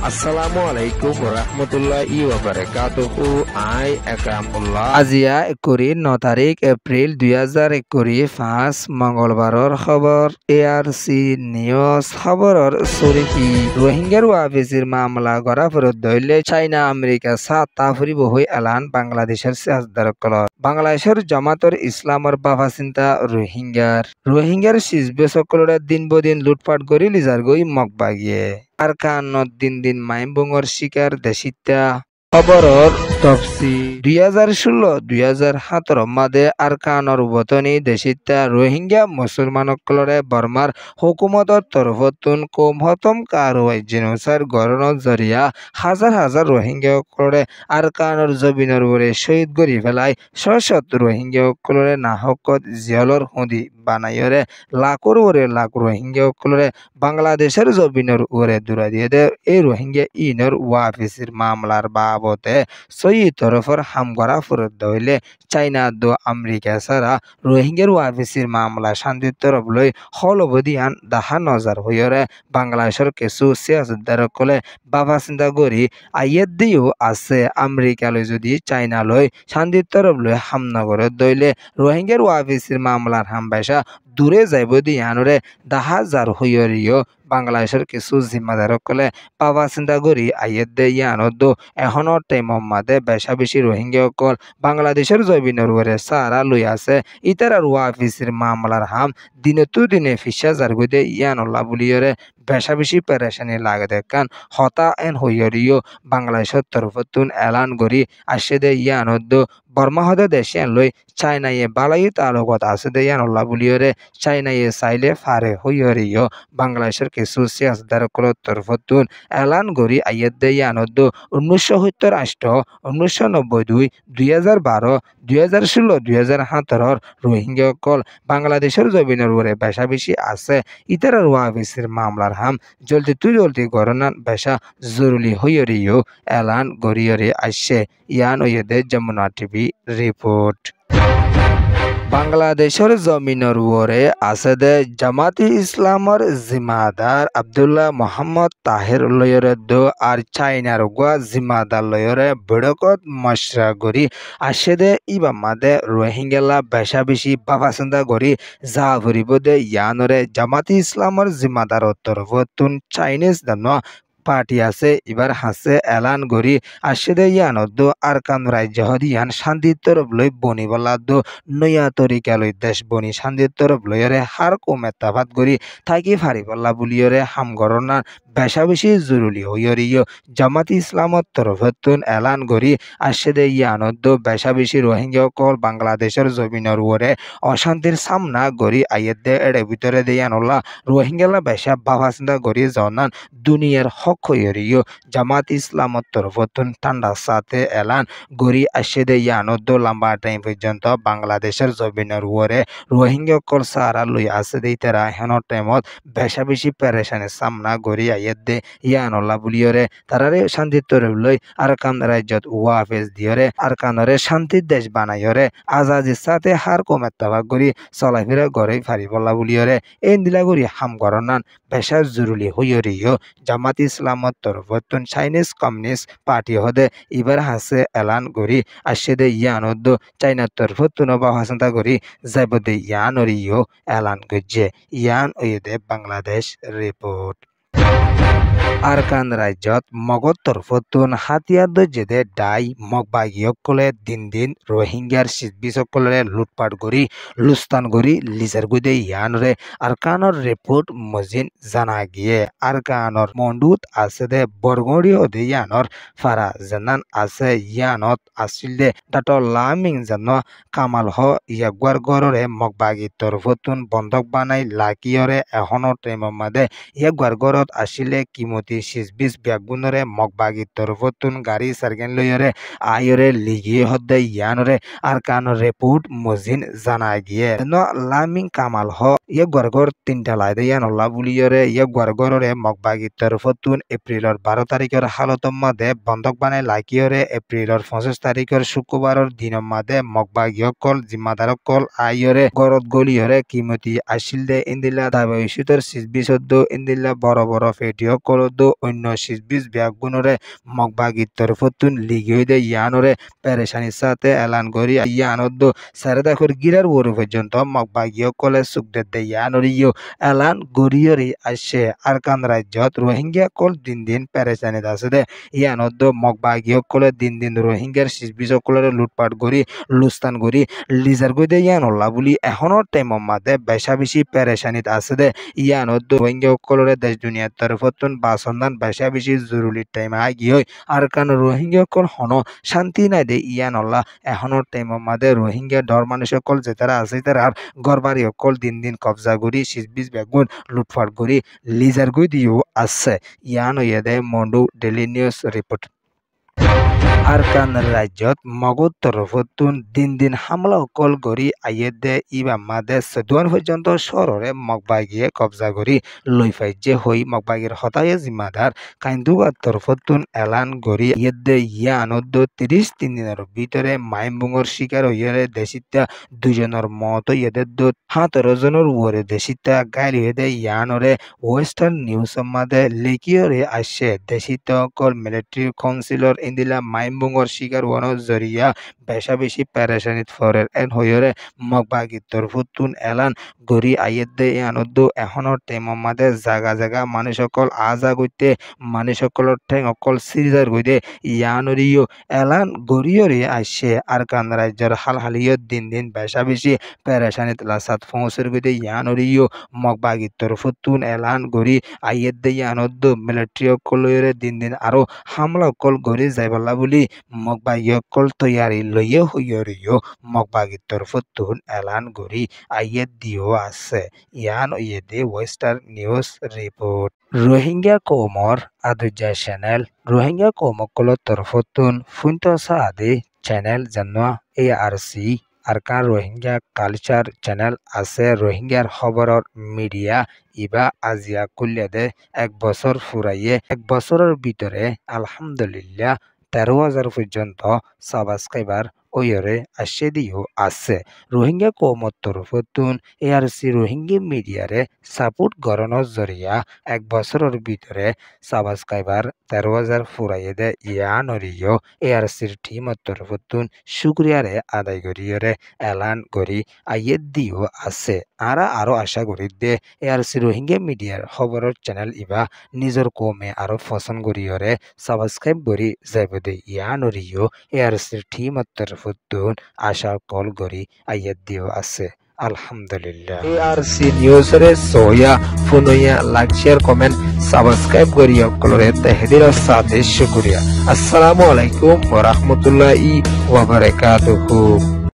আসসালামু আলাইকুম রহমতুল্লাহি ওয়া বারাকাতুহু। আই একরামুল্লাহ। আজিয়া 9 তাৰিখ এপ্ৰিল 2025 মঙ্গলবাৰৰ খবৰ। ARC নিউজ খবৰৰ চৰিফি রোহিঙ্গার ওয়াফিসির মামলা গড়া ফেরত ধরলে চাইনা আমেরিকা সাতা ফুরিব হয়ে এলান বাংলাদেশের সিয়াসদারকলত বাংলাদেশের জামাতর ইসলামর বাফা চিন্তা রোহিঙ্গার শিজবে সকলরে দিন বদিন লুটপাট করি লিজার গই মগবাগিয়ে আর কানত দিন দিন মাইমবঙ্গর শিকার দেশিতা খবরর তফসি 2016-2017 মাদে আরকানর বতনি দেশিতা রোহিঙ্গা মুসলমানসকলরে বর্মার হুকুমতর তরফতুন কম হতম কারওয়াই জেনোসাইড গড়নৰ জরিয়া হাজার হাজার রোহিঙ্গাসকলরে আরকানর জবিনৰ ওরে শহীদ গরি ফেলাই শত রোহিঙ্গাসকলরে নাহকত জিয়লর হুদি বানাইরে লাখর ওরে লাখ রোহিঙ্গাসকলরে বাংলাদেশের জবিনের ওরে দূরা দিয়ে দে এই রোহিঙ্গা ইনর ওয়াফিসির মামলার বাবতে সই তরফর হামগড়া ফেরত দইলে চাইনা দো আমেরিকা ছাড়া রোহিঙ্গার ওয়াফিসির মামলা শান্তির তরফ লই হলবদিয়ান দাহা নজর হইরে বাংলাদেশের কিছু সিয়াসতদারকলে বাবা চিন্তা করি আইয়ের দিও আছে আমেরিকা লই যদি চাইনা লই শান্তির তরফ লই হামনগরে দইলে রোহিঙ্গার ওয়াফিসির মামলার হামবাসা দূরে যাইব দিয়ানরে দাহা যার হইয়রিও বাংলাদেশের কিছু জিম্মাদারকলে পাওয়া চিন্তা করি আইয়ের দে ইয়ানত এখনো টাইমর মাদে বেশা বেশি রোহিঙ্গাসকল বাংলাদেশের জবিনের ওরে সারা লই আছে ইতারার ওয়াফিসির মামলার হাম দিনতো দিনে ফিসা জারগুদে ইয়ানল্লা বুলিয়রে বেশা বেশি পেরেশানি লাগে দেখান হতা এন হইয়রিও বাংলাদেশের তরফতুন এলান করি আসে দে ইয়ানত বর্মা হদে দেশে লই চাইনাইয়ে বালাই তালুকত আছে দে ইয়ানল্লা বুলিয়রে চাইনাইয়ে চাইলে ফারে হইয়রিও বাংলাদেশের কিছু সিয়াসদারকলৰ তরফতুন এলান করি আইয়ের দে ইয়ানত 1978, 1992, 2012, 2016, 2017 রোহিঙ্গাসকল বাংলাদেশের জমিনের ওরে বেশা বেশি আছে ইতারার ওয়াফিসির মামলার হাম জলদি গণনান বেশা জরুরি হইয়রিও এলান গরিয়রে আসছে ইয়ান ওয়েদে যমুনা টিভি রিপোর্ট। বাংলাদেশের জমিনের ওরে আছে দে জামাতি ইসলামর জিম্মাদার আব্দুল্লাহ মোহাম্মদ তাহের লয়রে দো আর চাইনার গোয়া জিম্মাদার লয়রে বড়কত মশরা গরি আসে দে ইবা মাদে রোহিঙ্গালা বেশা বেশি বাবা চিন্তা করি যা ভরিব দে ইয়ানরে জামাতি ইসলামর জিম্মাদার তরফতুন চাইনিজ দান পার্টি আছে এবার হাসে এলান করি আসে দে ইয়ানত আরকান রাজ্য হদিয়ান শান্তির তরফ লই বনি বলা নয়া তরিকা লই দেশ বনি শান্তির তরফ লইরে হার কমেতাভাত করি থাকি ফারি বল্লা বুলিয়রে হামগরনা বেশা বেশি জরুরি হইয়রিও জামাতি ইসলামত তরফতুন এলান করি আসে দে ইয়ানত বেশা বেশি রোহিঙ্গাসকল বাংলাদেশের জমিনের ওরে অশান্তির সামনা করি আইয়ের দে এড়ে ভিতরে দেয়ানল্লা রোহিঙ্গালা বেশা বাবা চিন্তা করি জনান দুনিয়ার হক হইয়রিও জামাত ইসলামত তরফতুন ঠান্ডা সাথে এলান গড়ি আসে দে ইয়ানত লম্বা টাইম পর্যন্ত বাংলাদেশের জমিনের ওরে রোহিঙ্গাসকল সারা লই আছে দে তারা হেন টাইমত বেশা বেশি পেরেশানির সামনা গড়ি আইয়ের দে ইয়ানল্লা বুলিয়রে তারারে শান্তির তরফ লই আরকান রাজ্যত ওয়াফেজ দিয়রে আরকানরে শান্তির দেশ বানাইয়রে আজাদির সাথে হার কমে তাবাক গড়ি চলাফেরা গড়ে ফারি বল্লা বুলিয়রে এই দিলা গড়ি হাম গরনান বেশা জরুরি হইয়রিও জামাত ইসলামত তরফতুন চাইনিজ কমিউনিস্ট পার্টি হদে এবার হাসে এলান করি আসে দে ইয়ানত চাইনার তরফতুন বাবা চিন্তা করি যাইব দে ইয়ানরিও এলান করছে ইয়ান ওয়েদে বাংলাদেশ রিপোর্ট। আরকান রাজ্যত মগর তরফতুন হাতিয়ার দে ডাই মগবাগীসকলে দিন দিন রোহিঙ্গার শিবিসকলে লুটপাট করি লুস্তান করি লিজার গুদে ইয়ানরে আরকানর রিপোর্ট মজিন জানা গিয়ে আরকানর মন্ডুত আছে দে বরগড়ি হদে ইয়ানর ফারা জানান আছে ইয়ানত আসিল দে ডাট লামিং জান কামাল হ ইয়াগুয়ার গড়রে মগবাগী তরফতুন বন্ধক বানাই লাকিয়রে এখনো টাইমের মাদে ইয়াগুয়ার গড়ত আসিলে কিমতি 20 ব্যাগুনরে মগবাগী তরফতুন গাড়ি সার্গেন লইরে আয়রে লিগিয়ে হদে ইয়ানরে আরকানর রিপোর্ট মজিন জানা গিয়ে লামিং কামাল হ ইয়ে গড়গড় 3টা লাই দে ইয়ানল্লা বুলিয়রে ইয়ে গড়গড়রে মগবাগী তরফতুন এপ্রিলর 12 তারিখের হালতম মাদে বন্ধক বানাই লাকিয়রে এপ্রিলর 25 তারিখের শুক্রবারের দিনের মাদে মগবাগীসকল জিম্মাদারসকল আয়রে গড়ত গলিয়রে কিমতি আসিল দে ইন্দিলা দাবাইশুতর 20 ইন্দিলা বড় বড় ফেটিসকল দো অন্য 20 বিয়াগুনরে মগবাগির তরফতুন লিগি হইদে ইয়ানরে পেরেশানির সাথে এলান করি ইয়ানদ্দ সারেদাখর গিরার ওর পর্যন্ত মগবাগিও কলে সুখদের দে ইয়ানরিও এলান গরিয়রি আসে আরকান রাজ্যত রোহিঙ্গা কল দিন দিন পেরেশানিত আছে দে ইয়ানদ্দ মগবাগিও কলে দিন দিন রোহিঙ্গার 20 সকলের লুটপাট করি লুস্তান করি লিজার গই দে ইয়ানল্লা বলি এখনো টাইমর মাঝে বেশা বেশি পেরেশানিত আছে দে ইয়ানদ্দ রোহিঙ্গা সকলের দেশ দুনিয়ার তরফতুন বাসন্দান বেশা বেশি জরুরি টাইম আগি হয় আরকান রোহিঙ্গা কল হন শান্তি নাই দে ইয়ানল্লা এখনো টাইমর মাঝে রোহিঙ্গা ডর মানুষ সকল যে তারা আছে তারা আর গড়বাড়ি সকল দিন দিন কবজা করি 20 বেগুন লুটপাট করি লিজার গই দিও আছে ইয়ান হইয়া Maungdaw daily news report Arakan রাজ্যত মগধ তরফতুন দিন দিন হামলা কল করি আইয়ে দে ইবা মাদে সদুয়ান পর্যন্ত শহরে মগবাগিয়ে কবজা করি লই ফাইজে হই মগবাগির হতায়ে জিম্মাদার কাইন্দুগার তরফতুন এলান করি ইয়ে দে ইয়ানদ্দ 33 দিনের ভিতরে মাইমবুঙর শিকার হইয়ারে দেশিতা 2 জনের মত ইয়েদের 17 জনের উপরে দেশিতা গাইল হয়ে দে ইয়ানরে ওয়েস্টার্ন নিউজ মাদে লেকিয়রে আসে দেশিত কল মিলিটারি কাউন্সিলর ইন্দিলা মাইমবুঙর শিকার ওয়ানোর জরিয়া বেশা বেশি প্যারেশানিত ফরের এন হইরে মগবাগির তরফতুন এলান গরি আইয়ের দে আনন্দ এখনো টেমর মাদে জাগা জাগা মানুষ সকল আজা গইতে মানুষ সকলের ঠেং অকল সিরিজার গইতে ইয়ানরিও এলান গরিয়রে আসে আরকান রাজ্যের হালহালিও দিন দিন বেশা বেশি প্যারেশানিত লাসাত ফৌসের গইতে ইয়ানরিও মগবাগির তরফতুন এলান গরি আইয়ের দে আনন্দ মিলিটারি কলরে দিন দিন আরো হামলা কল গরি যাইবাল্লা বলি মগবাগি কল তৈয়ারি লইয়ে হইয়রিও মগবাগির তরফতুন এলান গরি আইয়ের দিও আছে ইয়ান ইয়ে the western news report Rohingya কৌমর আদুজা চ্যানেল রোহিঙ্গা কৌমকলৰ তরফতুন ফুন্ত সাদে চ্যানেল জানোয়া ARC Arakan Rohingya culture channel আছে রোহিঙ্গার খবরের মিডিয়া ইবা আজিয়া কুল্যাদে 1 বছর ফুরাইয়ে 1 বছরের ভিতরে আলহামদুলিল্লাহ 13,000 পর্যন্ত সাবস্ক্রাইবার ওয়রে আসে দিও আছে রোহিঙ্গা কৌমর তরফতুন ARC রোহিঙ্গা মিডিয়ারে সাপোর্ট গড়ানোর জরিয়া 1 বছরের ভিতরে সাবস্ক্রাইবার 13,000 ফুরাইয়ে দে ইয়ানরিও ARCর টিমর তরফতুন শুক্রিয়ারে আদায় করিয়রে এলান করি আইয়ে দিও আছে আরো আশা করি দে ARC রোহিঙ্গা মিডিয়ার খবরের চ্যানেল ইবা নিজের কমে আরো পছন্দ করিয়রে সাবস্ক্রাইব করি যাইব দে ইয়ানরিও ARCর টিমর তরফতুন আশা কল করি আইয়ে দিও আছে আলহামদুলিল্লাহ ARC নিউজরে সোয়া ফুনয়া লাইক শেয়ার কমেন্ট সাবস্ক্রাইব করিও কলরে তাহদির সাথে শুকরিয়া আসসালামু আলাইকুম ওয়া রাহমাতুল্লাহি ওয়া বারাকাতুহু।